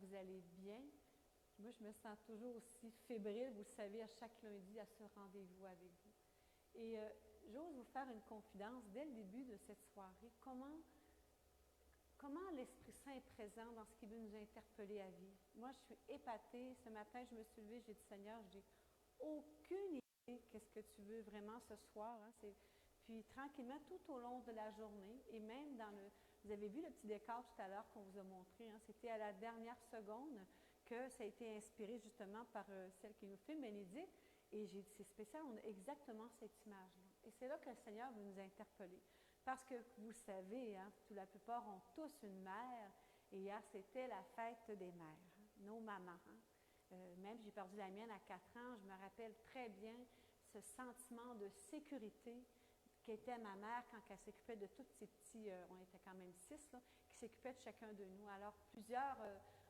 vous allez bien. Moi, je me sens toujours aussi fébrile, vous le savez, à chaque lundi, à ce rendez-vous avec vous. Et j'ose vous faire une confidence dès le début de cette soirée. Comment l'Esprit Saint est présent dans ce qui veut nous interpeller à vivre. Moi, je suis épatée. Ce matin, je me suis levée, j'ai dit, Seigneur, je n'ai aucune idée qu'est-ce que tu veux vraiment ce soir. Hein? Puis, tranquillement, tout au long de la journée, et même dans le... Vous avez vu le petit décor tout à l'heure qu'on vous a montré. Hein? C'était à la dernière seconde que ça a été inspiré justement par celle qui nous filme, Bénédicte. Et j'ai dit, c'est spécial, on a exactement cette image-là. Et c'est là que le Seigneur veut nous interpeller. Parce que vous savez, hein, la plupart ont tous une mère. Et hier, c'était la fête des mères, hein, nos mamans. Hein. Même j'ai perdu la mienne à 4 ans. Je me rappelle très bien ce sentiment de sécurité qu'était ma mère quand elle s'occupait de tous ces petits, on était quand même 6, là, qui s'occupaient de chacun de nous. Alors, plusieurs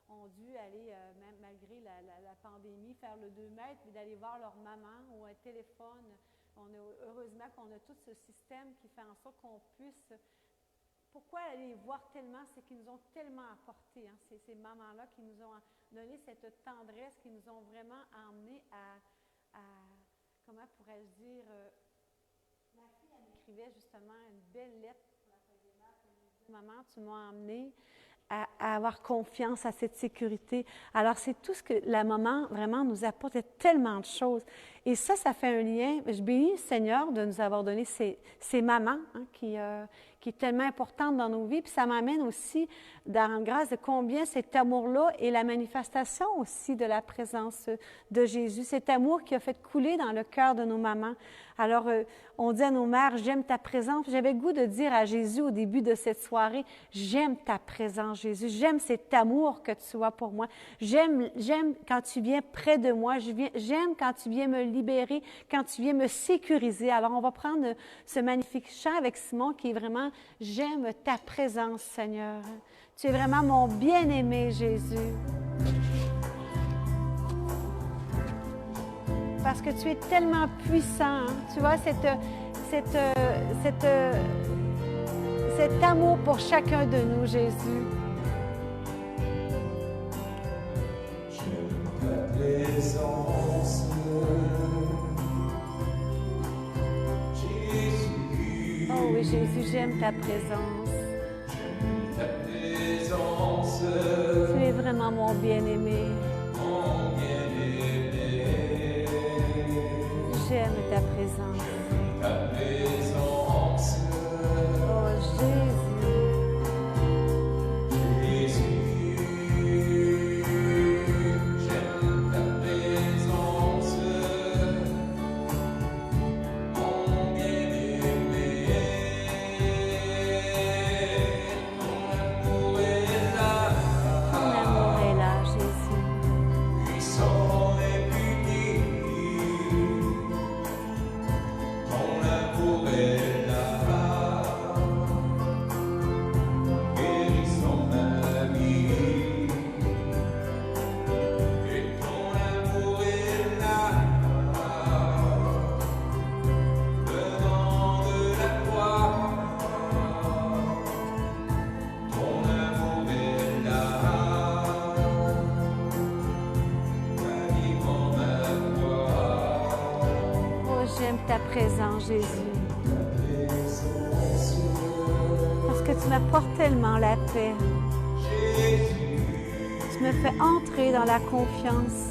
ont dû aller, même malgré la pandémie, faire le 2 mètres, puis d'aller voir leur maman ou un téléphone. Heureusement qu'on a tout ce système qui fait en sorte qu'on puisse... Pourquoi aller les voir tellement? C'est qu'ils nous ont tellement apporté. Hein, ces mamans-là qui nous ont donné cette tendresse, qui nous ont vraiment emmenés à comment pourrais-je dire... ma fille, elle m'écrivait justement une belle lettre pour la fête des mères. Elle me disait, maman, tu m'as emmenée à avoir confiance à cette sécurité. Alors, c'est tout ce que la maman vraiment nous apporte, tellement de choses. Et ça fait un lien. Je bénis le Seigneur de nous avoir donné ces mamans hein, qui est tellement importante dans nos vies. Puis ça m'amène aussi à rendre grâce de combien cet amour-là est la manifestation aussi de la présence de Jésus. Cet amour qui a fait couler dans le cœur de nos mamans. Alors, on dit à nos mères, j'aime ta présence. J'avais le goût de dire à Jésus au début de cette soirée, j'aime ta présence, Jésus. J'aime cet amour que tu as pour moi. J'aime quand tu viens près de moi. J'aime quand tu viens me libérer, quand tu viens me sécuriser. Alors, on va prendre ce magnifique chant avec Simon qui est vraiment, j'aime ta présence, Seigneur. Tu es vraiment mon bien-aimé, Jésus. Parce que tu es tellement puissant. Hein? Tu vois, cet amour pour chacun de nous, Jésus. J'aime ta présence, Jésus. Oh oui, Jésus, j'aime ta présence. J'aime ta présence. Tu es vraiment mon bien-aimé. Mon bien-aimé. J'aime ta présence. J'aime ta présence. Oh Jésus. Présent, Jésus. Parce que tu m'apportes tellement la paix. Tu me fais entrer dans la confiance.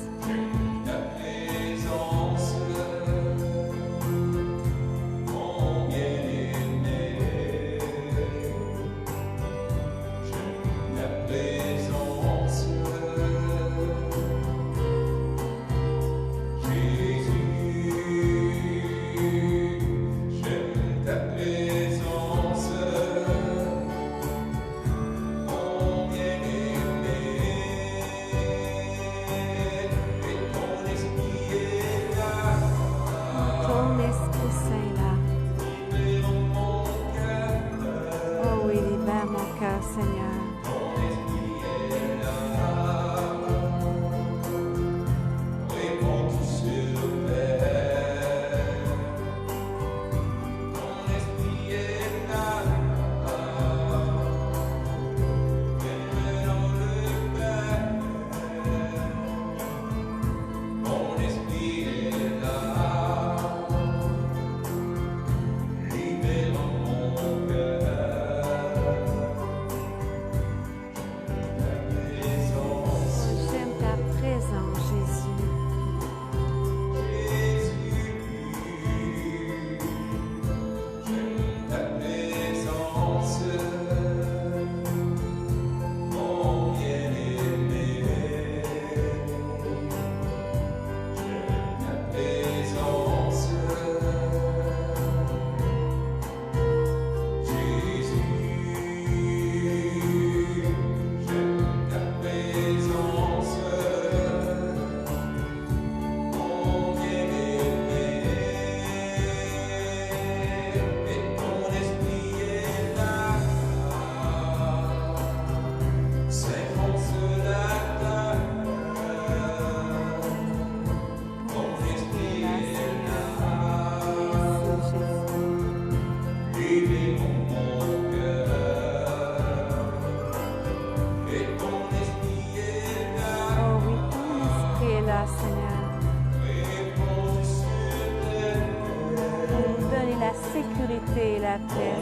terre.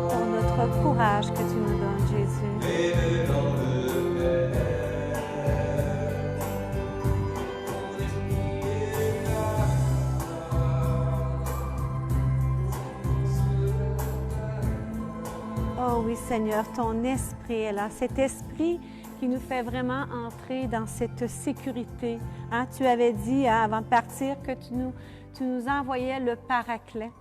Pour notre courage que tu nous donnes, Jésus. Oh oui, Seigneur, ton esprit est là. Cet esprit qui nous fait vraiment entrer dans cette sécurité. Hein, tu avais dit avant de partir que tu nous envoyais le Paraclet.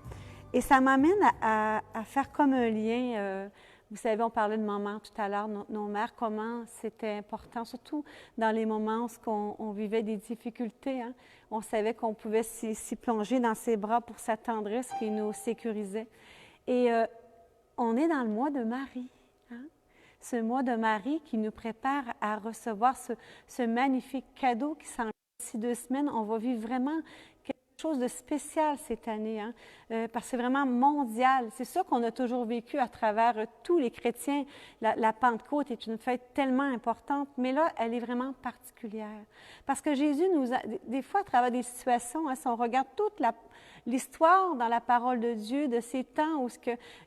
Et ça m'amène à faire comme un lien. Vous savez, on parlait de maman tout à l'heure, nos mères, comment c'était important, surtout dans les moments où on vivait des difficultés. Hein. On savait qu'on pouvait s'y plonger dans ses bras pour sa tendresse qui nous sécurisait. Et on est dans le mois de Marie. Hein? Ce mois de Marie qui nous prépare à recevoir ce magnifique cadeau qui s'en vient d'ici 2 semaines. On va vivre vraiment quelque chose de spécial cette année, hein? Parce que c'est vraiment mondial. C'est sûr qu'on a toujours vécu à travers tous les chrétiens. La Pentecôte est une fête tellement importante, mais là, elle est vraiment particulière. Parce que Jésus nous a, des fois, à travers des situations, hein, si on regarde toute l'histoire dans la parole de Dieu, de ces temps où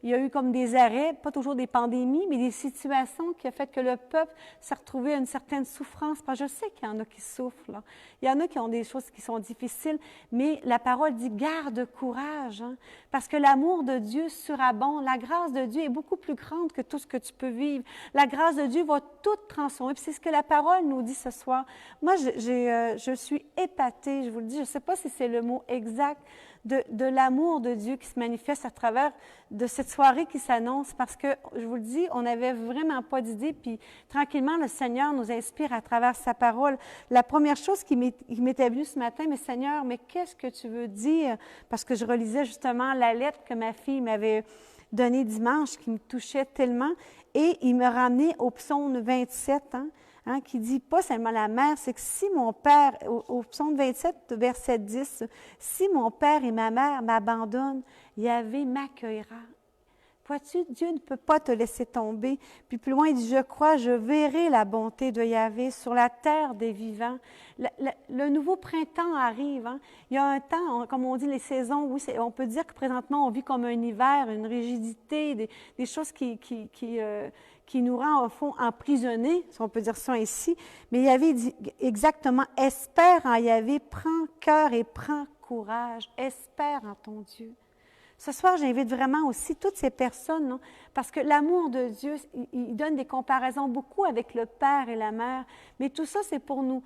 il y a eu comme des arrêts, pas toujours des pandémies, mais des situations qui ont fait que le peuple s'est retrouvé à une certaine souffrance. Parce que je sais qu'il y en a qui souffrent, là. Il y en a qui ont des choses qui sont difficiles, mais la parole dit « garde courage hein, », parce que l'amour de Dieu surabonde. La grâce de Dieu est beaucoup plus grande que tout ce que tu peux vivre. La grâce de Dieu va tout transformer. Puis c'est ce que la parole nous dit ce soir. Moi, je suis épatée, je vous le dis, je ne sais pas si c'est le mot exact, de l'amour de Dieu qui se manifeste à travers de cette soirée qui s'annonce, parce que, je vous le dis, on n'avait vraiment pas d'idée, puis tranquillement, le Seigneur nous inspire à travers sa parole. La première chose qui m'était venue ce matin, mais Seigneur, mais qu'est-ce que tu veux dire? Parce que je relisais justement la lettre que ma fille m'avait donnée dimanche, qui me touchait tellement, et il me ramenait au psaume 27, hein, qui dit pas seulement la mère, c'est que si mon père, au psaume 27, verset 10, si mon père et ma mère m'abandonnent, Yahvé m'accueillera. Vois-tu, Dieu ne peut pas te laisser tomber. Puis plus loin, il dit, je crois, je verrai la bonté de Yahvé sur la terre des vivants. Le nouveau printemps arrive. Hein? Il y a un temps, comme on dit, les saisons, oui, on peut dire que présentement, on vit comme un hiver, une rigidité, des choses qui nous rend, au fond, emprisonnés, si on peut dire ça ainsi. Mais Yahvé dit exactement, espère en Yahvé, prends cœur et prends courage, espère en ton Dieu. Ce soir, j'invite vraiment aussi toutes ces personnes, non? Parce que l'amour de Dieu, il donne des comparaisons beaucoup avec le Père et la Mère, mais tout ça, c'est pour nous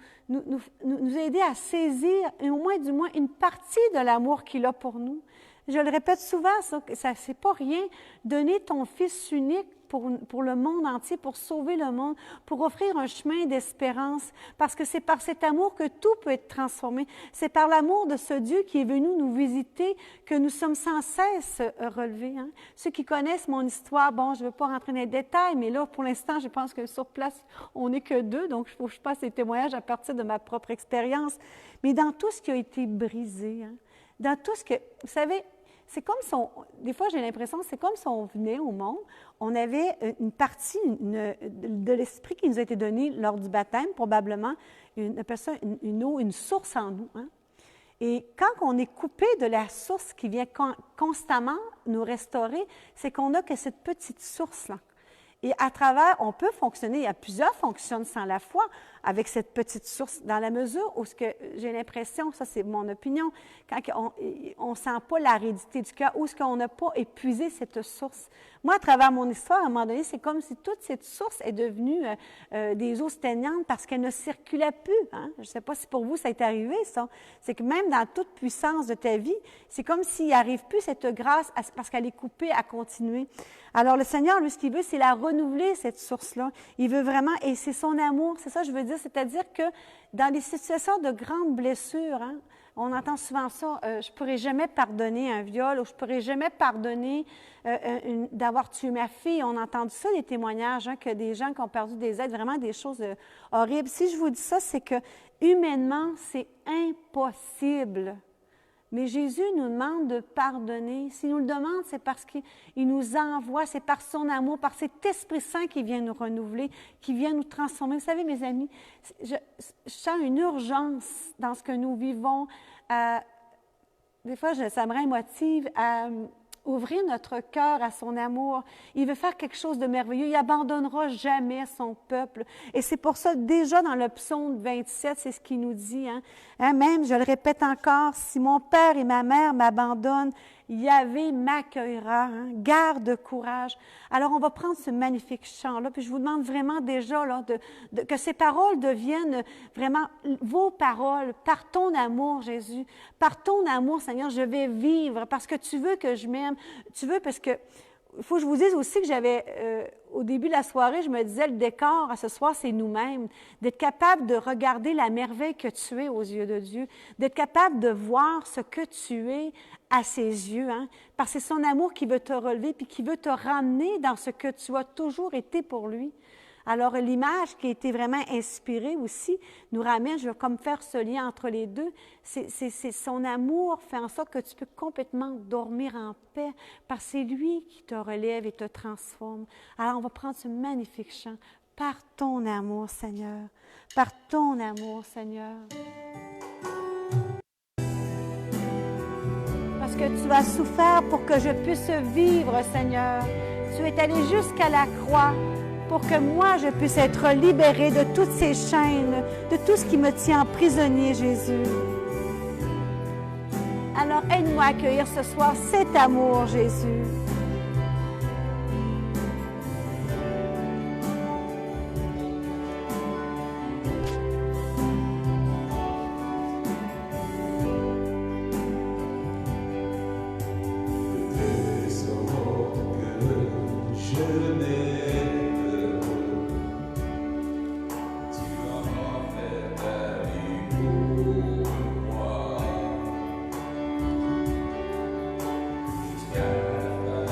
aider à saisir, au moins du moins, une partie de l'amour qu'il a pour nous. Je le répète souvent, ça c'est pas rien, donner ton Fils unique pour le monde entier, pour sauver le monde, pour offrir un chemin d'espérance, parce que c'est par cet amour que tout peut être transformé. C'est par l'amour de ce Dieu qui est venu nous visiter que nous sommes sans cesse relevés. Hein? Ceux qui connaissent mon histoire, bon, je ne veux pas rentrer dans les détails, mais là, pour l'instant, je pense que sur place, on n'est que 2, donc il faut que je passe des témoignages à partir de ma propre expérience. Mais dans tout ce qui a été brisé, hein, dans tout ce que, vous savez, c'est comme si des fois j'ai l'impression, c'est comme si on venait au monde, on avait une partie de l'esprit qui nous a été donné lors du baptême, probablement, une source en nous. Hein? Et quand on est coupé de la source qui vient constamment nous restaurer, c'est qu'on n'a que cette petite source-là. Et à travers, on peut fonctionner, il y a plusieurs fonctionnent sans la foi, avec cette petite source, dans la mesure où j'ai l'impression, ça c'est mon opinion, quand on ne sent pas l'aridité du cœur, où est-ce qu'on n'a pas épuisé cette source. Moi, à travers mon histoire, à un moment donné, c'est comme si toute cette source est devenue des eaux stagnantes parce qu'elle ne circulait plus. Hein? Je ne sais pas si pour vous ça est arrivé, ça. C'est que même dans toute puissance de ta vie, c'est comme s'il n'arrive plus cette grâce parce qu'elle est coupée à continuer. Alors le Seigneur, lui, ce qu'il veut, c'est la renouveler, cette source-là. Il veut vraiment, et c'est son amour, c'est ça que je veux dire, c'est-à-dire que dans des situations de grandes blessures, hein, on entend souvent ça, je ne pourrai jamais pardonner un viol, ou je ne pourrai jamais pardonner d'avoir tué ma fille. On entend ça, des témoignages, hein, que des gens qui ont perdu des êtres, vraiment des choses horribles. Si je vous dis ça, c'est que humainement, c'est impossible. Mais Jésus nous demande de pardonner. S'il nous le demande, c'est parce qu'il nous envoie, c'est par son amour, par cet Esprit Saint qui vient nous renouveler, qui vient nous transformer. Vous savez, mes amis, je sens une urgence dans ce que nous vivons. des fois, ça me rend émotive à ouvrir notre cœur à son amour. Il veut faire quelque chose de merveilleux. Il n'abandonnera jamais son peuple. Et c'est pour ça, déjà dans le psaume 27, c'est ce qu'il nous dit. Même, je le répète encore, si mon père et ma mère m'abandonnent, Yahvé m'accueillera. Garde courage. Alors, on va prendre ce magnifique chant-là, puis je vous demande vraiment déjà là, que ces paroles deviennent vraiment vos paroles, par ton amour, Jésus. Par ton amour, Seigneur, je vais vivre parce que tu veux que je m'aime. Tu veux parce que il faut que je vous dise aussi que j'avais, au début de la soirée, je me disais, le décor à ce soir, c'est nous-mêmes. D'être capable de regarder la merveille que tu es aux yeux de Dieu. D'être capable de voir ce que tu es à ses yeux. Parce que c'est son amour qui veut te relever puis qui veut te ramener dans ce que tu as toujours été pour lui. Alors, l'image qui a été vraiment inspirée aussi nous ramène, je vais comme faire ce lien entre les deux, c'est son amour fait en sorte que tu peux complètement dormir en paix parce que c'est lui qui te relève et te transforme. Alors, on va prendre ce magnifique chant. Par ton amour, Seigneur. Par ton amour, Seigneur. Parce que tu as souffert pour que je puisse vivre, Seigneur. Tu es allé jusqu'à la croix pour que moi, je puisse être libérée de toutes ces chaînes, de tout ce qui me tient prisonnier, Jésus. Alors, aide-moi à accueillir ce soir cet amour, Jésus. Jusqu'à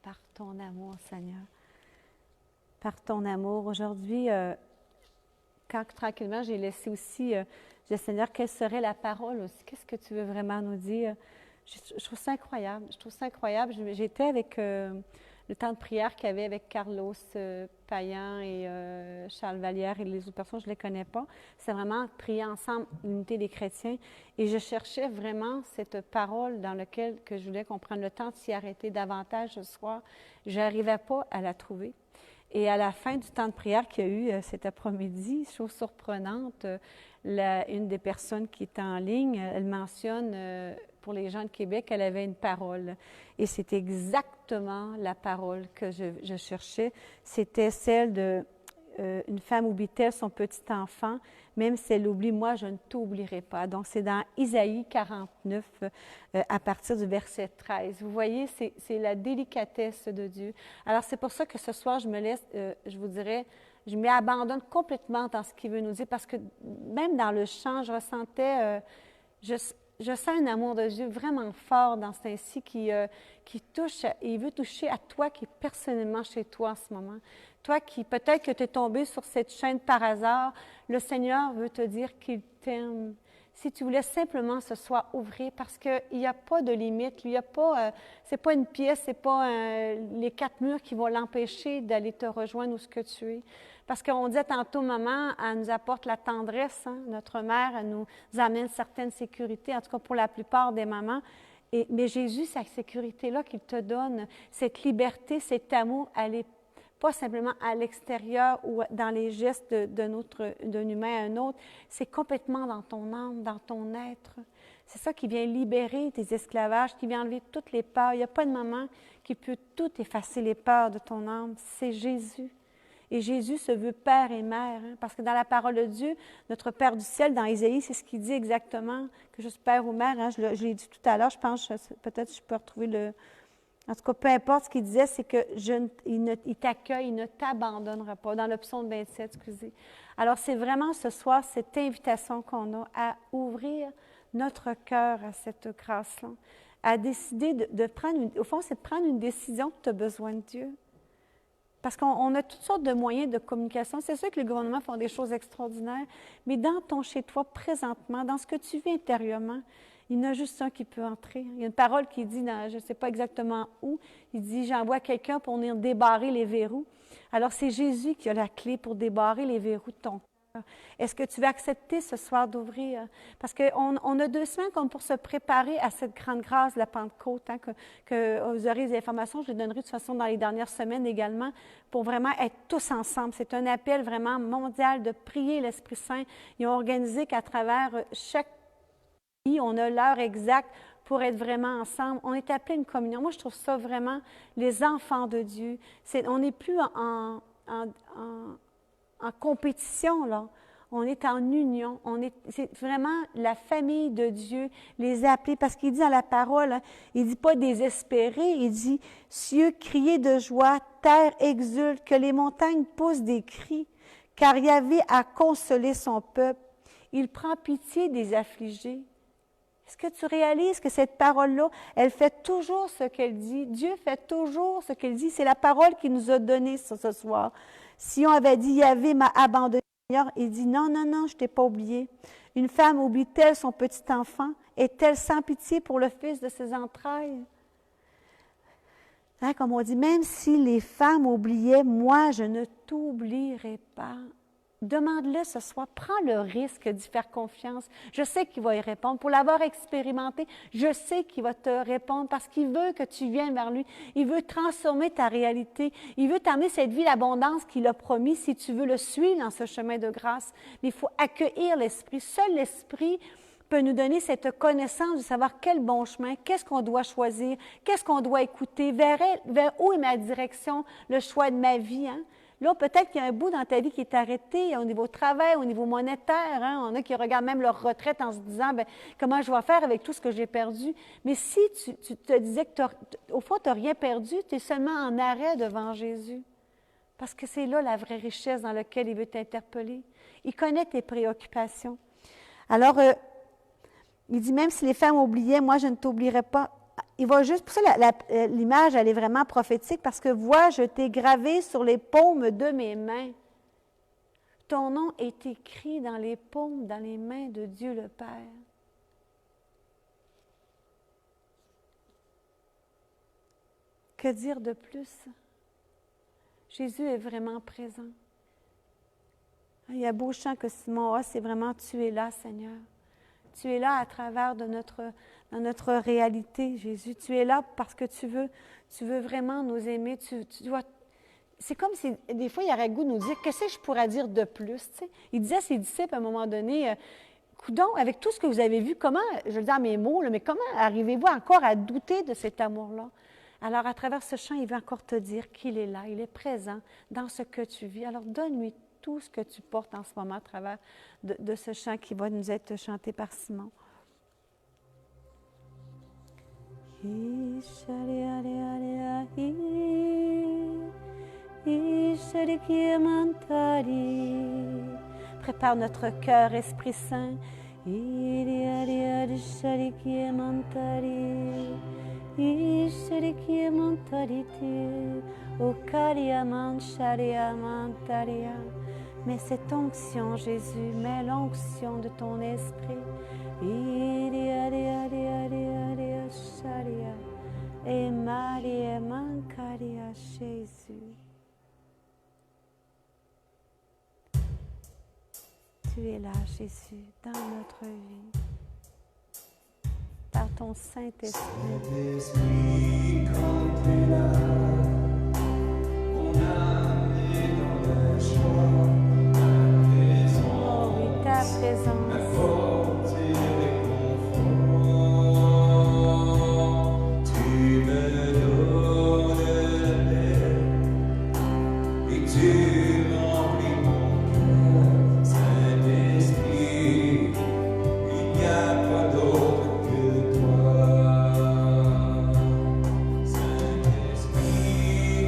par ton amour, Seigneur. Par ton amour. Aujourd'hui, quand tranquillement, j'ai laissé aussi, je dis, Seigneur, quelle serait la parole aussi? Qu'est-ce que tu veux vraiment nous dire? Je trouve ça incroyable. Je trouve ça incroyable. J'étais avec le temps de prière qu'il y avait avec Carlos Payan et Charles Vallière et les autres personnes, je ne les connais pas. C'est vraiment prier ensemble, l'unité des chrétiens. Et je cherchais vraiment cette parole dans laquelle que je voulais qu'on prenne le temps de s'y arrêter davantage ce soir. Je n'arrivais pas à la trouver. Et à la fin du temps de prière qu'il y a eu cet après-midi, chose surprenante, une des personnes qui est en ligne, elle mentionne pour les gens de Québec, elle avait une parole. Et c'est exactement la parole que je cherchais. C'était celle de une femme oublie-t-elle son petit enfant, même si elle l'oublie, moi, je ne t'oublierai pas. Donc, c'est dans Isaïe 49, à partir du verset 13. Vous voyez, c'est la délicatesse de Dieu. Alors, c'est pour ça que ce soir, je me laisse, je vous dirais, je m'y abandonne complètement dans ce qu'il veut nous dire, parce que même dans le chant, je ressentais, je sens un amour de Dieu vraiment fort dans ce ainsi qui touche, et il veut toucher à toi qui est personnellement chez toi en ce moment. Toi qui, peut-être que tu es tombé sur cette chaîne par hasard, le Seigneur veut te dire qu'il t'aime. Si tu voulais simplement ce soir ouvrir, parce qu'il n'y a pas de limite, il n'y a pas, c'est pas une pièce, c'est pas les 4 murs qui vont l'empêcher d'aller te rejoindre où ce que tu es. Parce qu'on disait tantôt, maman, elle nous apporte la tendresse, hein? Notre mère, elle nous amène certaines sécurités, en tout cas pour la plupart des mamans. Mais Jésus, cette sécurité-là qu'il te donne, cette liberté, cet amour, elle est pas simplement à l'extérieur ou dans les gestes d'un humain à un autre, c'est complètement dans ton âme, dans ton être. C'est ça qui vient libérer tes esclavages, qui vient enlever toutes les peurs. Il n'y a pas de maman qui peut tout effacer les peurs de ton âme. C'est Jésus. Et Jésus se veut père et mère, hein, parce que dans la parole de Dieu, notre Père du ciel, dans Isaïe, c'est ce qu'il dit exactement, que je suis père ou mère. Hein, je l'ai dit tout à l'heure, je pense, peut-être je peux retrouver le... En tout cas, peu importe ce qu'il disait, c'est qu'il t'accueille, il ne t'abandonnera pas. Dans le psaume 27, excusez. Alors, c'est vraiment ce soir cette invitation qu'on a à ouvrir notre cœur à cette grâce-là, à décider de prendre, au fond, c'est de prendre une décision que tu as besoin de Dieu. Parce qu'on a toutes sortes de moyens de communication. C'est sûr que les gouvernements font des choses extraordinaires, mais dans ton chez-toi, présentement, dans ce que tu vis intérieurement, il y en a juste un qui peut entrer. Il y a une parole qui dit, je ne sais pas exactement où, il dit, j'envoie quelqu'un pour venir débarrer les verrous. Alors, c'est Jésus qui a la clé pour débarrer les verrous de ton cœur. Est-ce que tu vas accepter ce soir d'ouvrir? Parce qu'on a 2 semaines comme pour se préparer à cette grande grâce de la Pentecôte, hein, que vous aurez des informations, je les donnerai de toute façon dans les dernières semaines également, pour vraiment être tous ensemble. C'est un appel vraiment mondial de prier l'Esprit Saint. Ils ont organisé qu'à travers chaque on a l'heure exacte pour être vraiment ensemble. On est appelé à une communion. Moi, je trouve ça vraiment les enfants de Dieu. On n'est plus en compétition, là. On est en union. C'est vraiment la famille de Dieu, les appeler. Parce qu'il dit dans la parole, hein, il ne dit pas désespérer, il dit « Cieux, criez de joie, terre exulte, que les montagnes poussent des cris, car Yahvé a consolé son peuple. Il prend pitié des affligés. » Est-ce que tu réalises que cette parole-là, elle fait toujours ce qu'elle dit? Dieu fait toujours ce qu'elle dit. C'est la parole qu'il nous a donnée ce soir. Si on avait dit, Yahvé m'a abandonné, il dit, non, non, non, je ne t'ai pas oublié. Une femme oublie-t-elle son petit enfant? Est-elle sans pitié pour le fils de ses entrailles? Hein, comme on dit, même si les femmes oubliaient, moi, je ne t'oublierai pas. Demande-le ce soir. Prends le risque d'y faire confiance. Je sais qu'il va y répondre. Pour l'avoir expérimenté, je sais qu'il va te répondre parce qu'il veut que tu viennes vers lui. Il veut transformer ta réalité. Il veut t'amener cette vie d'abondance qu'il a promis si tu veux le suivre dans ce chemin de grâce. Mais il faut accueillir l'Esprit. Seul l'Esprit peut nous donner cette connaissance de savoir quel bon chemin, qu'est-ce qu'on doit choisir, qu'est-ce qu'on doit écouter, vers où est ma direction, le choix de ma vie, hein? Là, peut-être qu'il y a un bout dans ta vie qui est arrêté au niveau travail, au niveau monétaire. Hein? On a qui regardent même leur retraite en se disant, bien, comment je vais faire avec tout ce que j'ai perdu? Mais si tu te disais que, au fond, tu n'as rien perdu, tu es seulement en arrêt devant Jésus. Parce que c'est là la vraie richesse dans laquelle il veut t'interpeller. Il connaît tes préoccupations. Alors, il dit, même si les femmes oubliaient, moi, je ne t'oublierai pas. il va juste, pour ça l'image, elle est vraiment prophétique, parce que vois, je t'ai gravé sur les paumes de mes mains. Ton nom est écrit dans les paumes, dans les mains de Dieu le Père. Que dire de plus? Jésus est vraiment présent. Il y a beau chant que Simon a, c'est vraiment « Tu es là, Seigneur ». Tu es là à travers de notre réalité, Jésus. Tu es là parce que tu veux vraiment nous aimer. C'est comme si, des fois, il aurait le goût de nous dire « Qu'est-ce que je pourrais dire de plus? » Il disait à ses disciples à un moment donné, « Coudon, avec tout ce que vous avez vu, comment, je le dis à mes mots, là, mais comment arrivez-vous encore à douter de cet amour-là? » Alors, à travers ce chant, il veut encore te dire qu'il est là, il est présent dans ce que tu vis. Alors, donne-lui tout ce que tu portes en ce moment à travers de ce chant qui va nous être chanté par Simon. Prépare notre cœur, Esprit Saint. Mais cette onction, Jésus, mets l'onction de ton esprit. Et Marie Mancaria, Jésus. Tu es là, Jésus, dans notre vie. Par ton Saint-Esprit. Saint-Esprit, quand tu es là, mon âme est dans la joie, Ta présence. la force et réconfort. Tu me donnes la paix et tu remplis mon cœur. Saint-Esprit, il n'y a pas d'autre que toi. Saint-Esprit,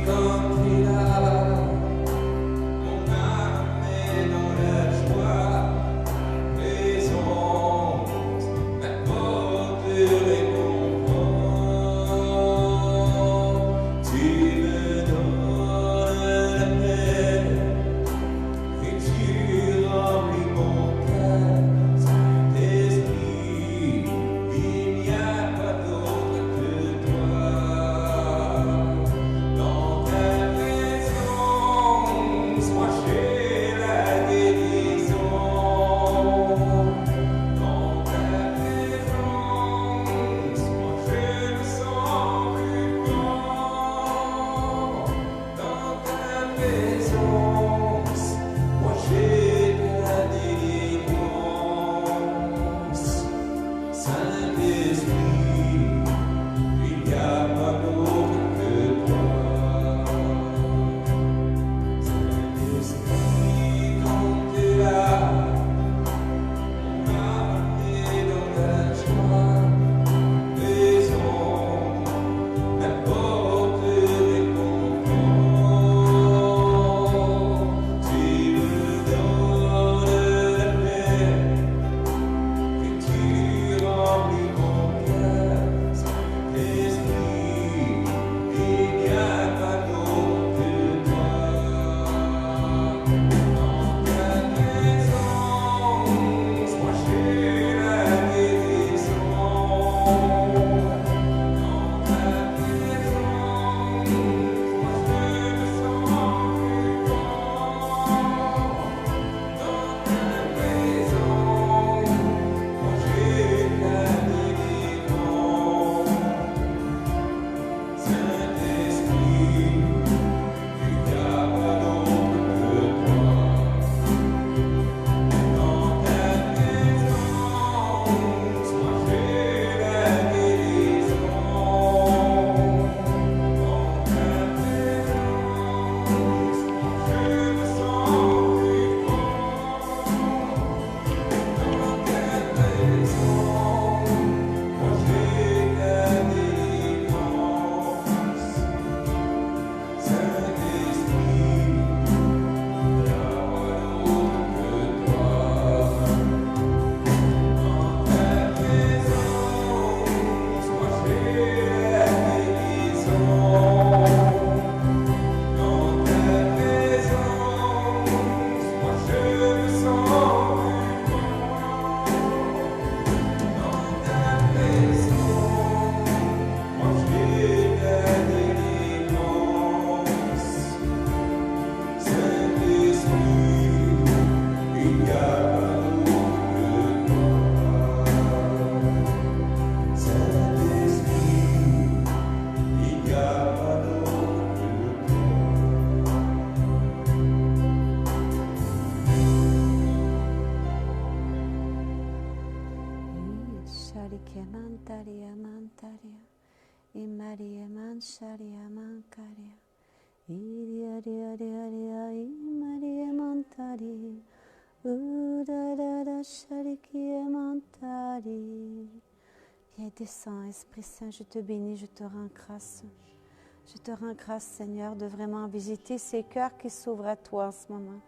quand tu es là, mon âme est dans la joie, les ondes m'apportent réconfort. Tu me donnes la paix et tu remplis mon cœur. Saint-Esprit, il n'y a pas d'autre que toi. Dans ta présence, moi j'ai la guérison. Dans ta présence, moi je me sens plus grand. Dans ta présence, moi j'ai la délivrance. Saint-Esprit, il n'y a pas d'autre que toi. Saint-Esprit, quand tu es là, mon âme est dans la joie, les ondes m'apportent réconfort. sharia mankaria. Iria ria ria ria imaria mantari. Udadada sharikia mantari. Viens, descends, Esprit Saint, je te bénis, je te rends grâce. Je te rends grâce, Seigneur, de vraiment visiter ces cœurs qui s'ouvrent à toi en ce moment.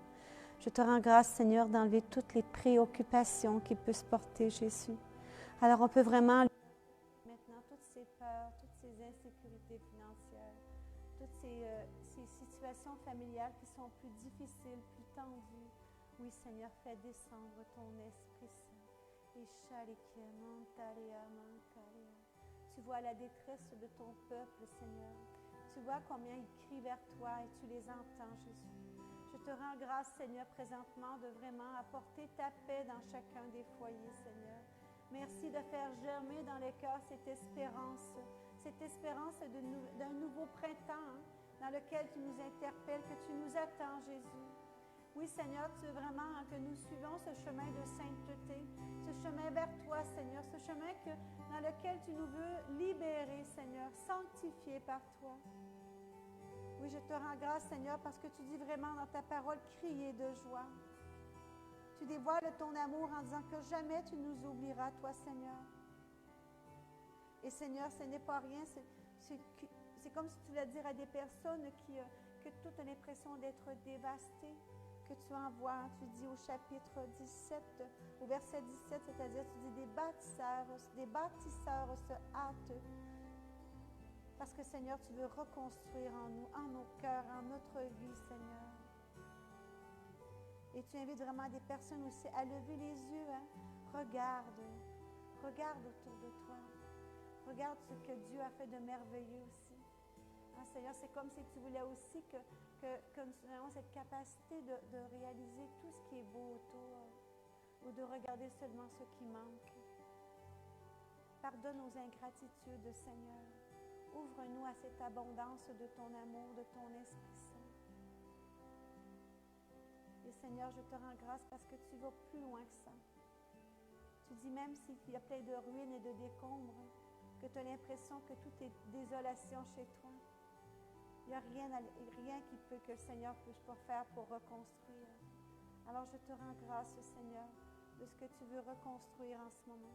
Je te rends grâce, Seigneur, d'enlever toutes les préoccupations qui peuvent se porter, Jésus. Alors, on peut vraiment maintenant toutes ces peurs, toutes ces insécurités financières, toutes ces situations familiales qui sont plus difficiles, plus tendues. Oui, Seigneur, fais descendre ton Esprit Saint. Tu vois la détresse de ton peuple, Seigneur. Tu vois combien ils crient vers toi et tu les entends, Jésus. Je te rends grâce, Seigneur, présentement, de vraiment apporter ta paix dans chacun des foyers, Seigneur. Merci de faire germer dans les cœurs cette espérance d'un nouveau printemps, hein, dans lequel tu nous interpelles, que tu nous attends, Jésus. Oui, Seigneur, tu veux vraiment que nous suivons ce chemin de sainteté, ce chemin vers toi, Seigneur, ce chemin dans lequel tu nous veux libérer, Seigneur, sanctifier par toi. Oui, je te rends grâce, Seigneur, parce que tu dis vraiment dans ta parole, crier de joie. Tu dévoiles ton amour en disant que jamais tu nous oublieras, toi, Seigneur. Et Seigneur, ce n'est pas rien, c'est comme si tu voulais dire à des personnes que tu as l'impression d'être dévastées, que tu envoies, tu dis au chapitre 17, au verset 17, c'est-à-dire tu dis des bâtisseurs se hâtent. Parce que Seigneur, tu veux reconstruire en nous, en nos cœurs, en notre vie, Seigneur. Et tu invites vraiment des personnes aussi à lever les yeux. Hein? Regarde autour de toi. Regarde ce que Dieu a fait de merveilleux aussi. Hein, Seigneur, c'est comme si tu voulais aussi que nous ayons cette capacité de réaliser tout ce qui est beau autour ou de regarder seulement ce qui manque. Pardonne nos ingratitudes, Seigneur. Ouvre-nous à cette abondance de ton amour, de ton Esprit Saint. Et Seigneur, je te rends grâce parce que tu vas plus loin que ça. Tu dis même s'il y a plein de ruines et de décombres, que tu as l'impression que tout est désolation chez toi. Il n'y a rien que le Seigneur ne puisse pas faire pour reconstruire. Alors je te rends grâce, Seigneur, de ce que tu veux reconstruire en ce moment.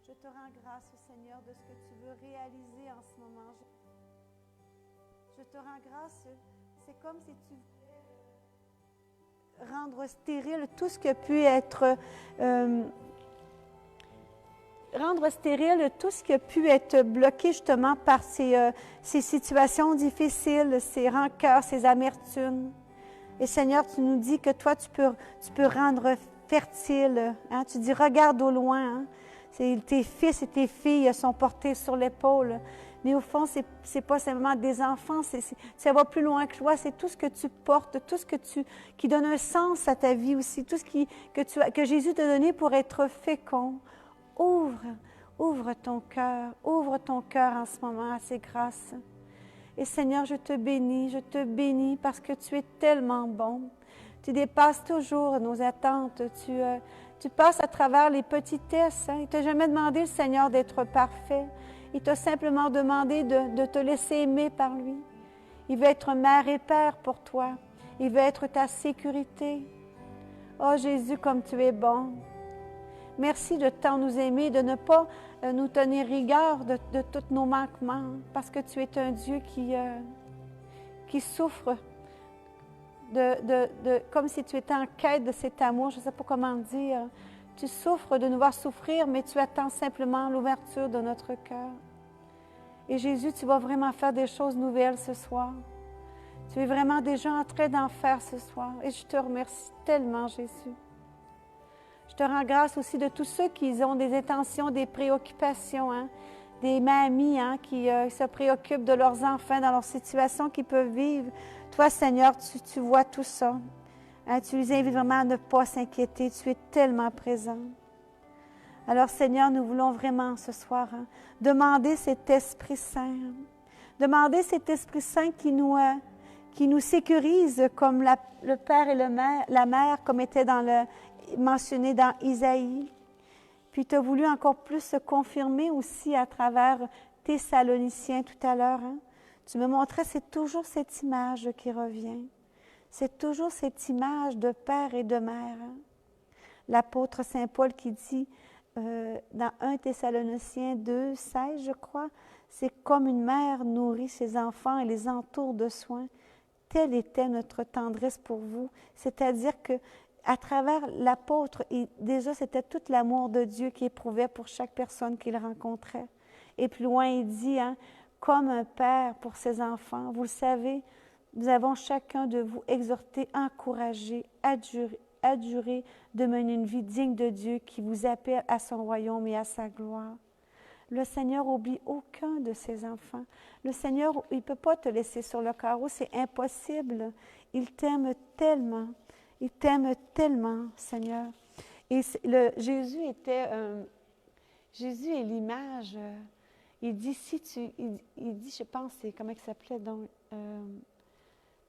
Je te rends grâce, Seigneur, de ce que tu veux réaliser en ce moment. Je te rends grâce, c'est comme si tu voulais rendre stérile tout ce qui a pu être... rendre stérile tout ce qui a pu être bloqué justement par ces situations difficiles, ces rancœurs, ces amertumes. Et Seigneur, tu nous dis que toi, tu peux rendre fertile. Hein? Tu dis, regarde au loin. Hein? Tes fils et tes filles sont portés sur l'épaule. Mais au fond, c'est pas simplement des enfants, ça va plus loin que toi. C'est tout ce que tu portes, tout ce qui donne un sens à ta vie aussi, tout ce que Jésus t'a donné pour être fécond. Ouvre ton cœur en ce moment à ces grâces. Et Seigneur, je te bénis parce que tu es tellement bon. Tu dépasses toujours nos attentes. Tu passes à travers les petitesses. Hein. Il ne t'a jamais demandé, le Seigneur, d'être parfait. Il t'a simplement demandé de te laisser aimer par lui. Il veut être mère et père pour toi. Il veut être ta sécurité. Oh Jésus, comme tu es bon. Merci de tant nous aimer, de ne pas nous tenir rigueur de tous nos manquements, parce que tu es un Dieu qui souffre, comme si tu étais en quête de cet amour, je ne sais pas comment dire. Tu souffres de nous voir souffrir, mais tu attends simplement l'ouverture de notre cœur. Et Jésus, tu vas vraiment faire des choses nouvelles ce soir. Tu es vraiment déjà en train d'en faire ce soir. Et je te remercie tellement, Jésus. Je te rends grâce aussi de tous ceux qui ont des intentions, des préoccupations, hein, des mamies hein, qui se préoccupent de leurs enfants, dans leur situation qu'ils peuvent vivre. Toi, Seigneur, tu vois tout ça. Hein, tu les invites vraiment à ne pas s'inquiéter. Tu es tellement présent. Alors, Seigneur, nous voulons vraiment ce soir demander cet Esprit Saint. Demander cet Esprit Saint qui nous sécurise comme le Père et la Mère, comme était mentionné dans Isaïe. Puis tu as voulu encore plus se confirmer aussi à travers Thessaloniciens tout à l'heure. Hein. Tu me montrais, c'est toujours cette image qui revient. C'est toujours cette image de père et de mère. Hein? L'apôtre Saint Paul qui dit dans 1 Thessaloniciens 2, 16, je crois, c'est comme une mère nourrit ses enfants et les entoure de soins. Telle était notre tendresse pour vous. C'est-à-dire que à travers l'apôtre, déjà c'était tout l'amour de Dieu qu'il éprouvait pour chaque personne qu'il rencontrait. Et plus loin, il dit, hein, comme un père pour ses enfants. Vous le savez, nous avons chacun de vous exhorté, encouragé, adjuré de mener une vie digne de Dieu qui vous appelle à son royaume et à sa gloire. Le Seigneur n'oublie aucun de ses enfants. Le Seigneur, il ne peut pas te laisser sur le carreau, c'est impossible. Il t'aime tellement. Il t'aime tellement, Seigneur. Et Jésus est l'image. Il dit, il dit, je pense, c'est comment il s'appelait donc.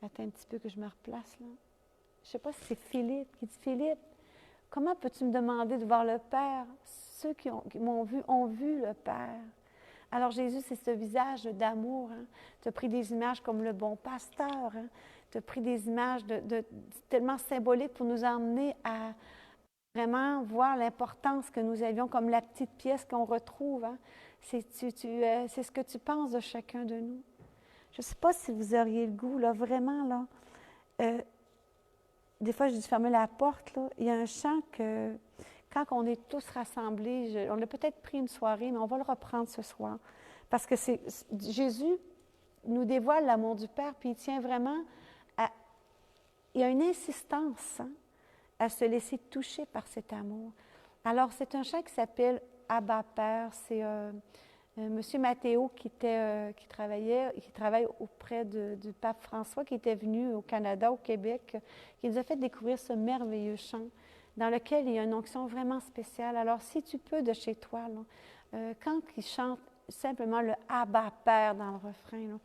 Attends un petit peu que je me replace là. Je ne sais pas si c'est Philippe qui dit, Philippe, comment peux-tu me demander de voir le Père? Ceux qui m'ont vu ont vu le Père. Alors Jésus, c'est ce visage d'amour. Hein? Tu as pris des images comme le bon pasteur. Hein? Tu as pris des images tellement symboliques pour nous emmener à vraiment voir l'importance que nous avions comme la petite pièce qu'on retrouve. Hein? C'est ce que tu penses de chacun de nous. Je ne sais pas si vous auriez le goût, là, vraiment, là. Des fois, je dis fermer la porte, là. Il y a un chant que, quand on est tous rassemblés, on a peut-être pris une soirée, mais on va le reprendre ce soir. Parce que Jésus nous dévoile l'amour du Père, puis il tient vraiment à... Il y a une insistance, hein, à se laisser toucher par cet amour. Alors, c'est un chant qui s'appelle « Abba Père ». C'est M. Matteo qui travaille auprès du pape François, qui était venu au Canada, au Québec, qui nous a fait découvrir ce merveilleux chant dans lequel il y a une onction vraiment spéciale. Alors, si tu peux de chez toi, là, quand il chante simplement le « Abba Père » dans le refrain, là,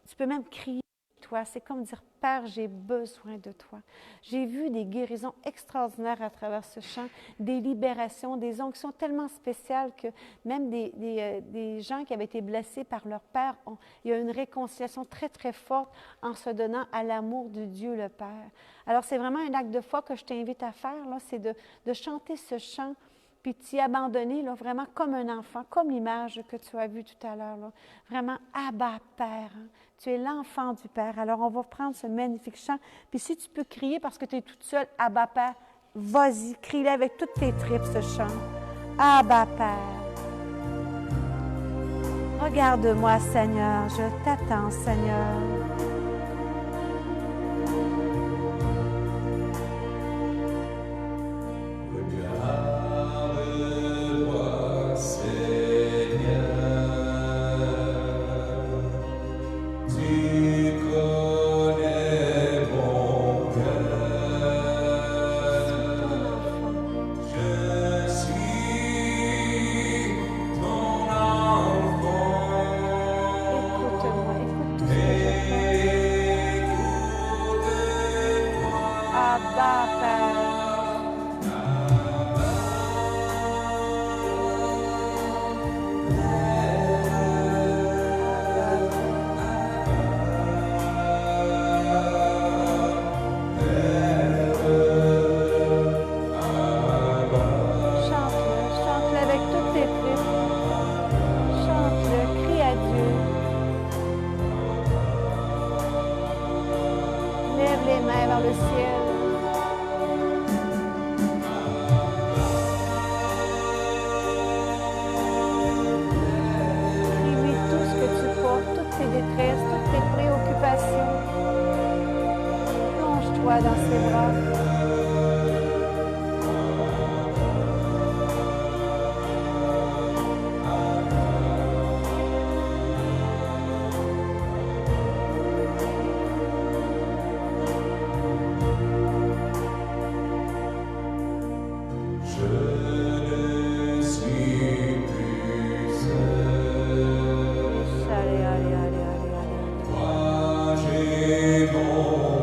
tu peux même crier toi. C'est comme dire « Père, j'ai besoin de toi ». J'ai vu des guérisons extraordinaires à travers ce chant, des libérations, des onctions tellement spéciales que même des gens qui avaient été blessés par leur Père, il y a une réconciliation très, très forte en se donnant à l'amour de Dieu le Père. Alors, c'est vraiment un acte de foi que je t'invite à faire, là, c'est de chanter ce chant puis t'y abandonner, là, vraiment comme un enfant, comme l'image que tu as vue tout à l'heure. Là. Vraiment, Abba, Père. Hein? Tu es l'enfant du Père. Alors, on va prendre ce magnifique chant. Puis si tu peux crier parce que tu es toute seule, Abba, Père, vas-y, crie-le avec toutes tes tripes, ce chant. Abba, Père. Regarde-moi, Seigneur. Je t'attends, Seigneur.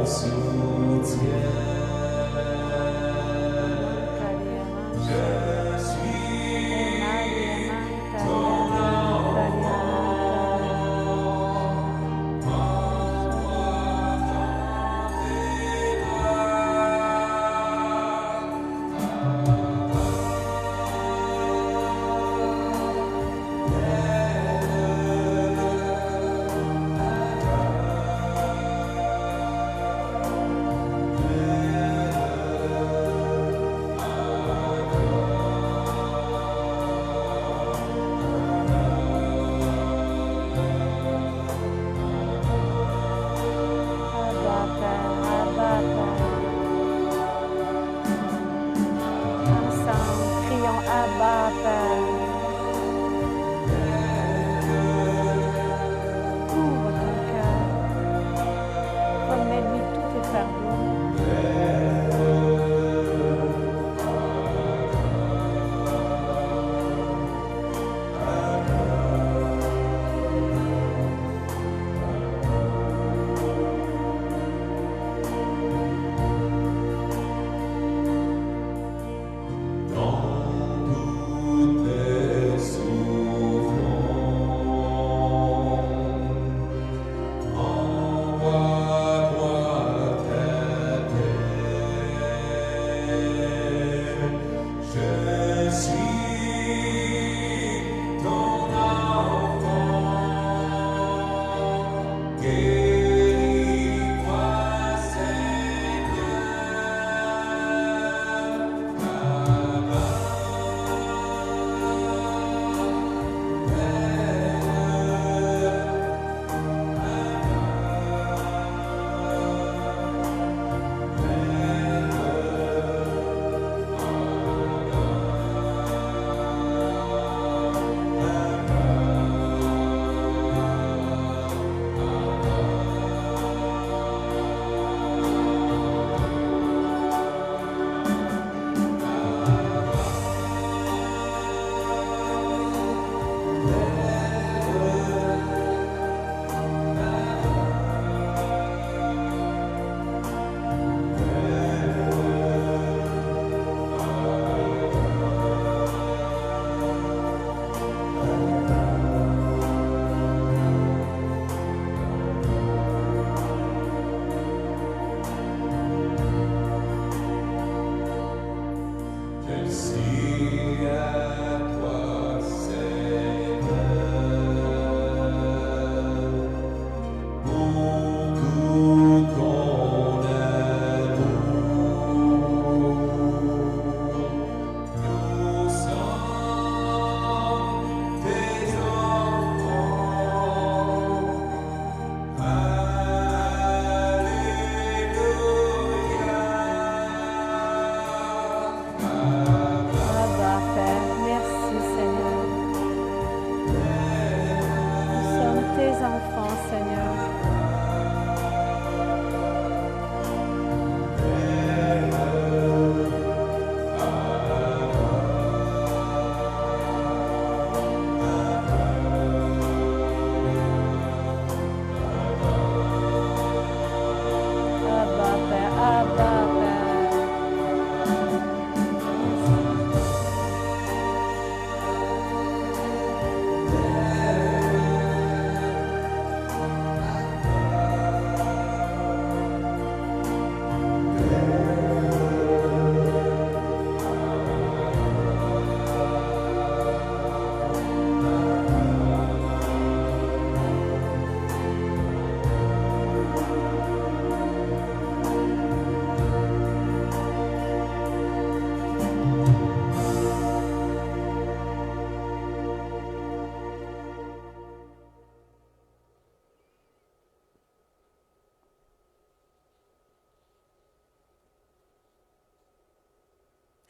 Soutien. fardeau.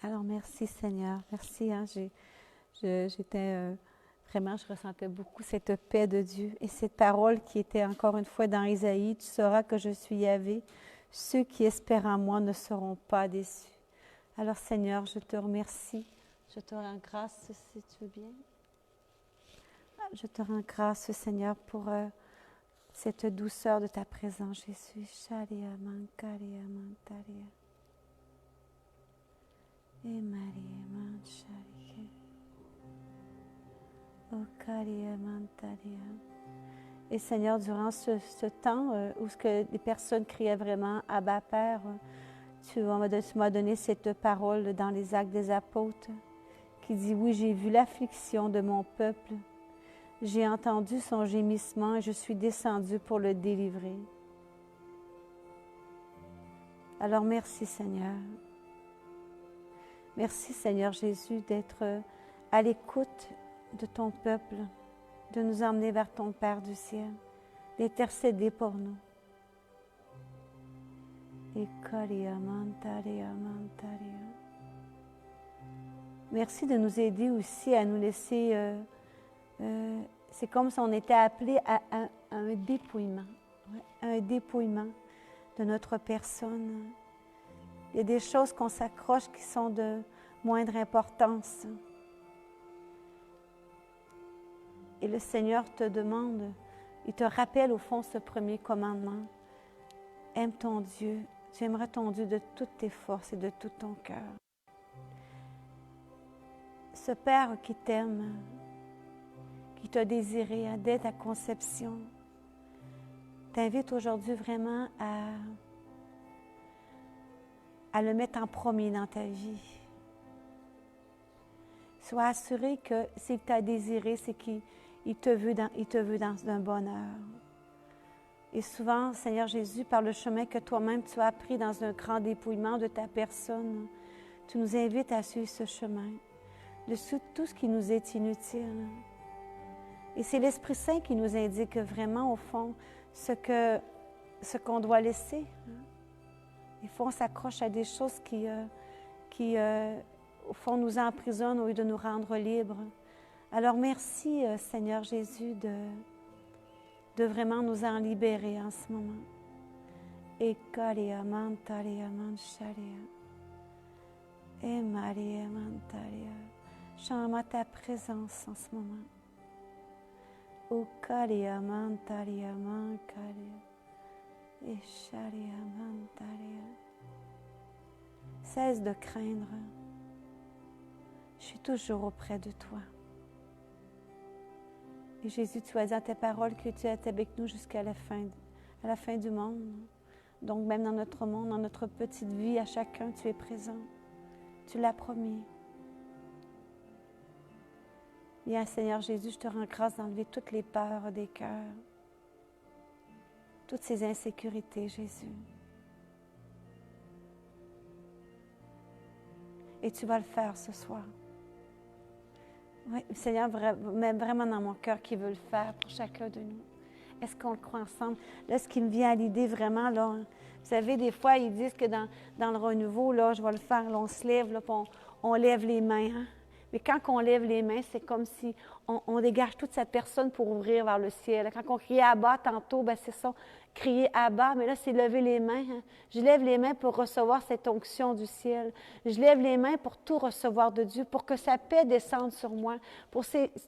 Alors, merci Seigneur. Merci. Hein, vraiment, je ressentais beaucoup cette paix de Dieu et cette parole qui était encore une fois dans Isaïe. Tu sauras que je suis Yahvé. Ceux qui espèrent en moi ne seront pas déçus. Alors Seigneur, je te remercie. Je te rends grâce si tu veux bien. Je te rends grâce Seigneur pour cette douceur de ta présence, Jésus. Sharia mankaria mantaria. Et Maria mancharia. Okaria mantaria. Et Seigneur, durant ce temps où les personnes criaient vraiment « Abba Père », tu m'as donné cette parole dans les Actes des Apôtres qui dit « Oui, j'ai vu l'affliction de mon peuple, j'ai entendu son gémissement et je suis descendu pour le délivrer. » Alors merci Seigneur. Merci Seigneur Jésus d'être à l'écoute de ton peuple, de nous emmener vers ton Père du ciel, d'intercéder pour nous. Merci de nous aider aussi à nous laisser, c'est comme si on était appelé à un dépouillement, un dépouillement, de notre personne. Il y a des choses qu'on s'accroche qui sont de moindre importance. Et le Seigneur te demande, il te rappelle au fond ce premier commandement. Aime ton Dieu. Tu aimeras ton Dieu de toutes tes forces et de tout ton cœur. Ce Père qui t'aime, qui t'a désiré dès ta conception, t'invite aujourd'hui vraiment à le mettre en premier dans ta vie. Sois assuré que s'il t'a désiré, c'est qu'il te veut dans un bonheur. Et souvent, Seigneur Jésus, par le chemin que toi-même tu as pris dans un grand dépouillement de ta personne, tu nous invites à suivre ce chemin, de tout ce qui nous est inutile. Et c'est l'Esprit Saint qui nous indique vraiment, au fond, ce qu'on doit laisser. Des fois, on s'accroche à des choses qui au fond, nous emprisonnent au lieu de nous rendre libres. Alors, merci, Seigneur Jésus, de vraiment nous en libérer en ce moment. Et Kalia Mantalia Manchalia. Et Maria Mantalia. Chante ta présence en ce moment. O Kalia Mantalia Mankalia. Et Shalia Mantalia. Cesse de craindre. Je suis toujours auprès de toi. Et Jésus, tu as dit dans tes paroles que tu es avec nous jusqu'à la fin du monde. Donc même dans notre monde, dans notre petite vie, à chacun, tu es présent. Tu l'as promis. Bien, Seigneur Jésus, je te rends grâce d'enlever toutes les peurs des cœurs, toutes ces insécurités, Jésus. Et tu vas le faire ce soir. Oui, Seigneur, vraiment dans mon cœur qui veut le faire pour chacun de nous. Est-ce qu'on le croit ensemble? Là, ce qui me vient à l'idée vraiment, là, vous savez, des fois, ils disent que dans le renouveau, là, je vais le faire, là, on se lève, là, puis on lève les mains. Hein? Mais quand on lève les mains, c'est comme si on dégage toute cette personne pour ouvrir vers le ciel. Quand on criait Abba tantôt, ben c'est ça, crier Abba, mais là, c'est lever les mains. Hein? Je lève les mains pour recevoir cette onction du ciel. Je lève les mains pour tout recevoir de Dieu, pour que sa paix descende sur moi, pour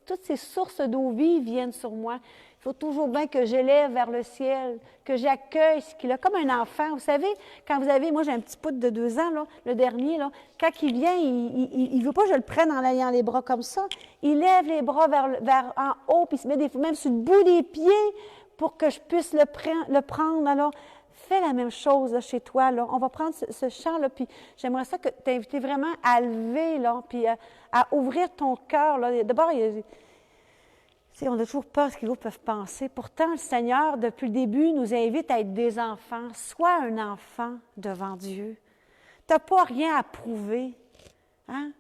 toutes ces sources d'eau vive viennent sur moi. Il faut toujours bien que j'élève vers le ciel, que j'accueille ce qu'il a, comme un enfant. Vous savez, quand vous avez, moi j'ai un petit pote de 2 ans, là, le dernier, là, quand il vient, il ne veut pas que je le prenne en ayant les bras comme ça. Il lève les bras vers en haut, puis il se met même sur le bout des pieds pour que je puisse le prendre. Alors, fais la même chose là, chez toi. Là. On va prendre ce chant-là, puis j'aimerais ça que t'inviter vraiment à lever, là, puis à ouvrir ton cœur. D'abord, on a toujours peur de ce que les autres peuvent penser. Pourtant, le Seigneur, depuis le début, nous invite à être des enfants. Sois un enfant devant Dieu. Tu n'as pas rien à prouver. Hein?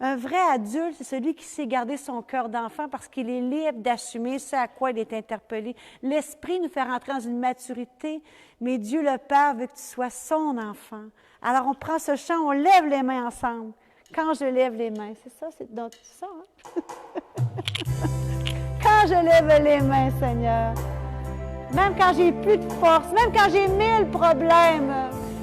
Un vrai adulte, c'est celui qui sait garder son cœur d'enfant parce qu'il est libre d'assumer ce à quoi il est interpellé. L'Esprit nous fait rentrer dans une maturité, mais Dieu le Père veut que tu sois son enfant. Alors, on prend ce chant, on lève les mains ensemble. Quand je lève les mains, c'est ça, c'est dans tout ça, hein? Quand je lève les mains, Seigneur, même quand j'ai plus de force, même quand j'ai 1000 problèmes,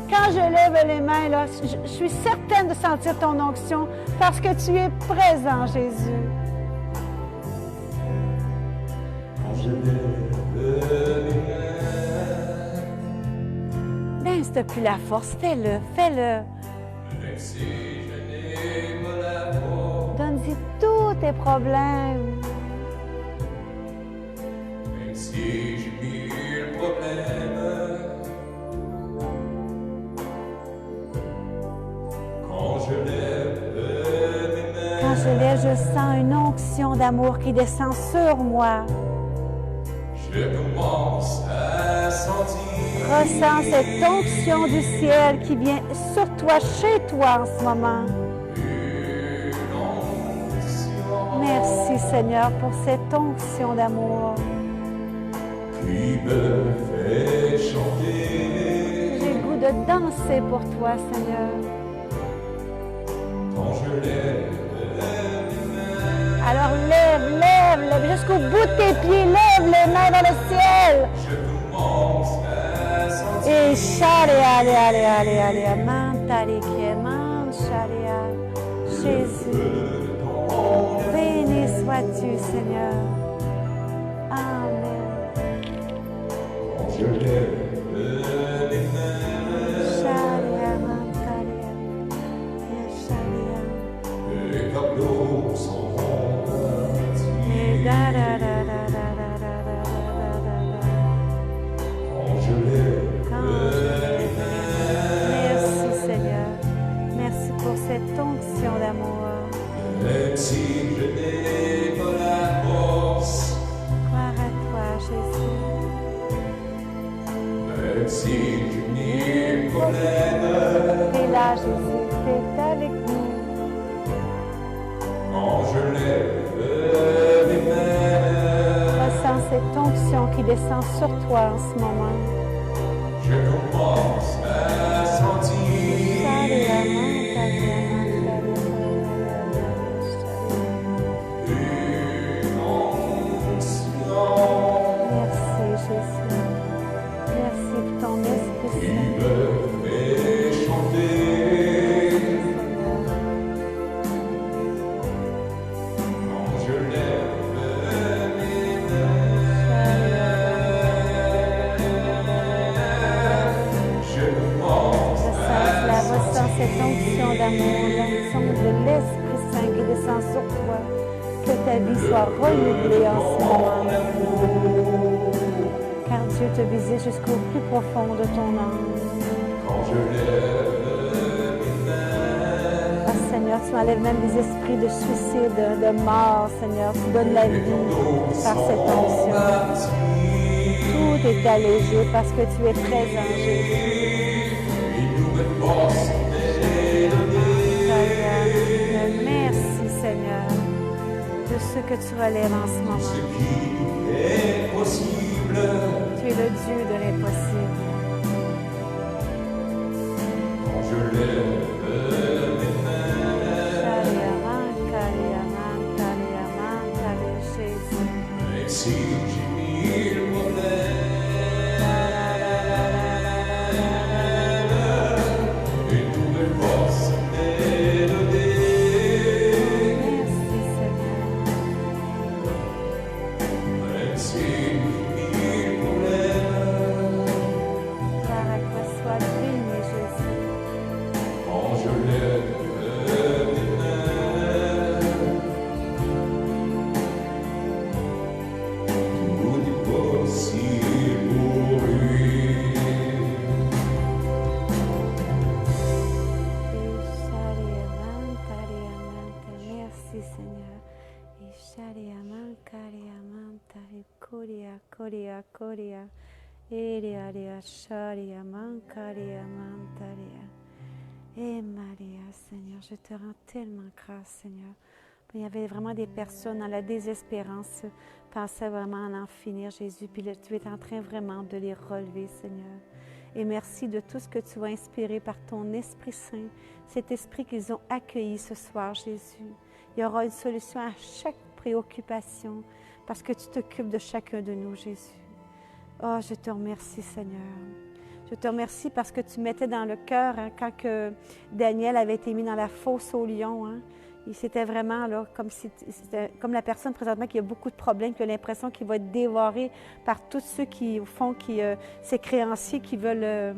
quand je lève les mains, là, je suis certaine de sentir ton onction parce que tu es présent, Jésus. Quand je lève les mains, Même si tu n'as plus la force, fais-le, fais-le. même si je n'ai pas la force, Donne-y tous tes problèmes. même si j'ai 1000 problèmes, quand je lève mes mains, Quand je lève, je sens une onction d'amour qui descend sur moi. je commence à sentir Ressens cette onction du ciel qui vient sur toi, chez toi en ce moment. une onction Merci Seigneur pour cette onction d'amour. qui me fait chanter. J'ai le goût de danser pour toi, Seigneur. Quand je lève les mains, Alors lève jusqu'au bout de tes pieds, lève les mains dans le ciel. je commence à sentir Et Et sharia, sharia. Jésus, béni sois-tu, Seigneur. Amen. Je lève les mains, Sharia, mantaria. Sharia. les tableaux sont bâtis. Et da da da da da da da da da da da. Quand je lève les Merci Seigneur. Merci pour cette onction d'amour. même si je n'ai pas la force, Gloire à toi, Jésus. même si je n'ai pas l'aide, Et là, Jésus, t'es avec nous. quand je lève les mains, Ressens cette onction qui descend sur toi en ce moment. je commence à sentir Sharia, une onction merci Jésus. Merci pour ton Esprit qui Saint. me fait chanter. Seigneur. Quand je lève mes mains, je commence Ressens cette onction d'amour, l'onction de l'Esprit Saint qui descend sur toi. Que ta vie soit renouvelée en ce moment. Car Dieu te visite jusqu'au plus profond de ton âme. quand je lève mes mains, Oh Seigneur, tu enlèves même des esprits de suicide, de mort, Seigneur. Tu donnes la vie par cette onction. Tout est allégé parce que tu es présent, Jésus. une nouvelle force m'est donnée. Seigneur, merci, Seigneur, de ce que tu relèves en ce moment. Ce qui est possible, Tu es le Dieu de l'impossible. quand je lève mes mains, Jésus. même si j'ai mille problèmes, une nouvelle force m'est donnée. Merci, Seigneur. Même si j'ai mille problèmes, Gloire à toi, sois béni, Jésus. quand je lève mes mains, tout est possible pour lui. Merci Seigneur. Koria, Koria, Koria. Eria, Sharia, Mankaria, Mantaria. Et Maria, Seigneur, je te rends tellement grâce, Seigneur. Il y avait vraiment des personnes dans la désespérance, pensaient vraiment à en finir, Jésus. Puis là, tu es en train vraiment de les relever, Seigneur. Et merci de tout ce que tu as inspiré par ton Esprit Saint, cet esprit qu'ils ont accueilli ce soir, Jésus. Il y aura une solution à chaque préoccupation parce que tu t'occupes de chacun de nous, Jésus. Oh, je te remercie, Seigneur. Je te remercie parce que tu mettais dans le cœur, hein, quand que Daniel avait été mis dans la fosse aux lions, hein, il s'était vraiment là, comme, c'était comme la personne présentement qui a beaucoup de problèmes, qui a l'impression qu'il va être dévoré par tous ceux qui, au fond, ces créanciers qui veulent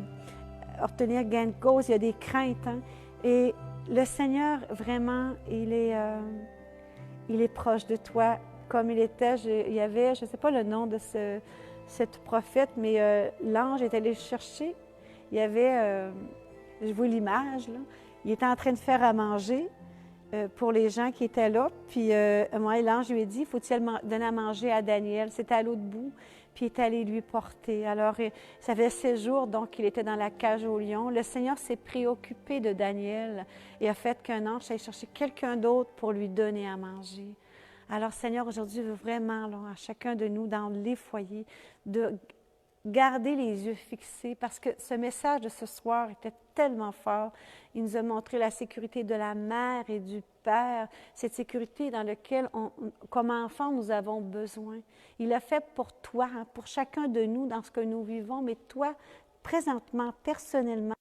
obtenir gain de cause. Il y a des craintes. Hein, et le Seigneur, vraiment, il est proche de toi, comme il était. Il y avait, je ne sais pas le nom de cette prophète, mais l'ange est allé le chercher. Il y avait, je vois l'image, là, il était en train de faire à manger pour les gens qui étaient là. Puis moi, l'ange lui a dit, faut-il donner à manger à Daniel? C'était à l'autre bout, puis il est allé lui porter. Alors, ça fait 16 jours, donc, qu'il était dans la cage au lion. Le Seigneur s'est préoccupé de Daniel et a fait qu'un ange aille chercher quelqu'un d'autre pour lui donner à manger. Alors, Seigneur, aujourd'hui, je veux vraiment, là, à chacun de nous, dans les foyers, de garder les yeux fixés parce que ce message de ce soir était tellement fort. Il nous a montré la sécurité de la mère et du père, cette sécurité dans laquelle, comme enfants, nous avons besoin. Il l'a fait pour toi, hein, pour chacun de nous dans ce que nous vivons, mais toi, présentement, personnellement,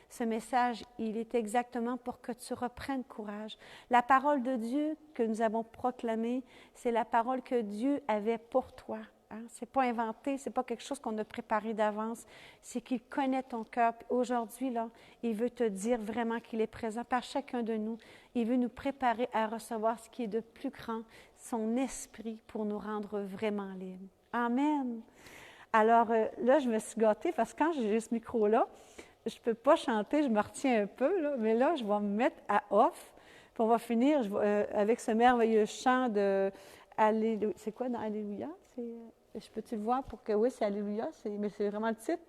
ce message, il est exactement pour que tu reprennes courage. La parole de Dieu que nous avons proclamée, c'est la parole que Dieu avait pour toi. Hein? Ce n'est pas inventé, ce n'est pas quelque chose qu'on a préparé d'avance. C'est qu'il connaît ton cœur. Aujourd'hui, là, il veut te dire vraiment qu'il est présent par chacun de nous. Il veut nous préparer à recevoir ce qui est de plus grand, son esprit, pour nous rendre vraiment libres. Amen. Alors là, je me suis gâtée parce que quand j'ai ce micro-là, je ne peux pas chanter, je me retiens un peu, là, mais là, je vais me mettre à off. Puis on va finir avec ce merveilleux chant de Alléluia. C'est quoi dans Alléluia? Je peux-tu le voir pour que, oui, c'est Alléluia, mais c'est vraiment le titre.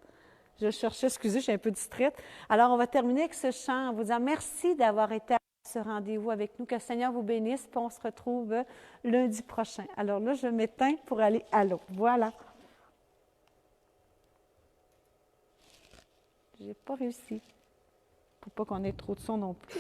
Je cherchais, excusez, je suis un peu distraite. Alors, on va terminer avec ce chant en vous disant merci d'avoir été à ce rendez-vous avec nous. Que le Seigneur vous bénisse, puis on se retrouve lundi prochain. Alors là, je m'éteins pour aller à l'eau. Voilà. Je n'ai pas réussi. Pour pas qu'on ait trop de son non plus.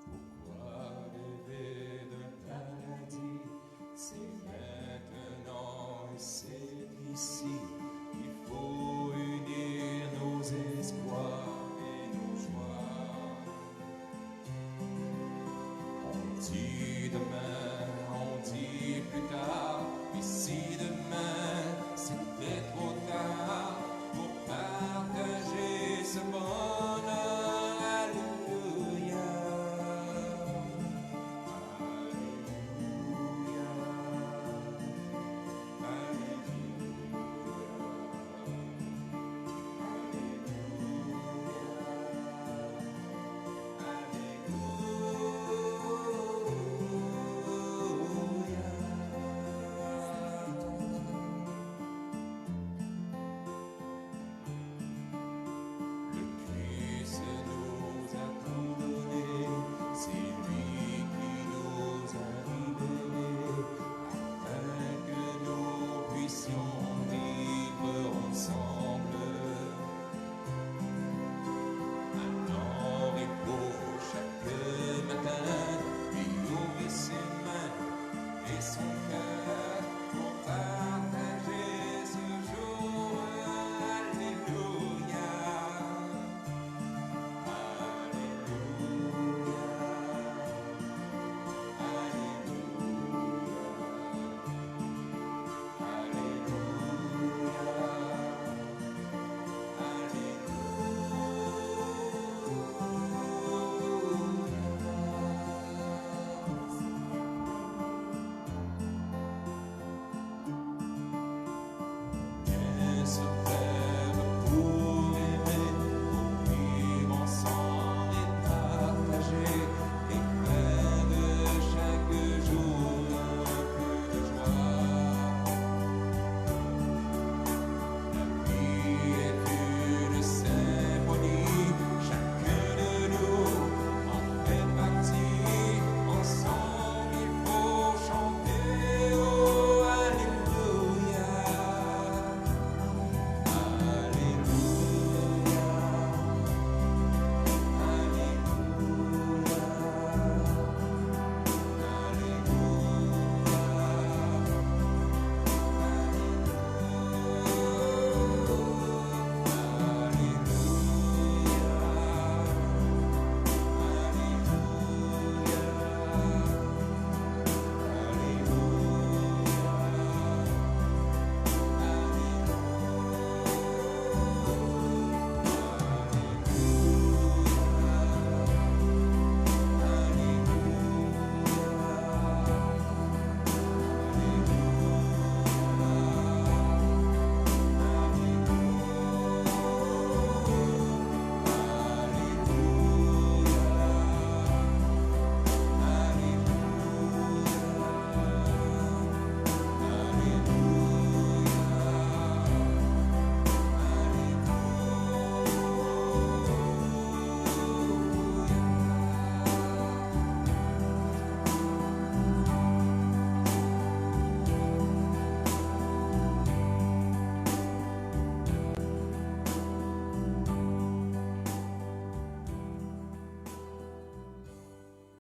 Pourquoi rêver d'un paradis? C'est maintenant et c'est ici. Il faut unir nos espoirs et nos joies. On dit demain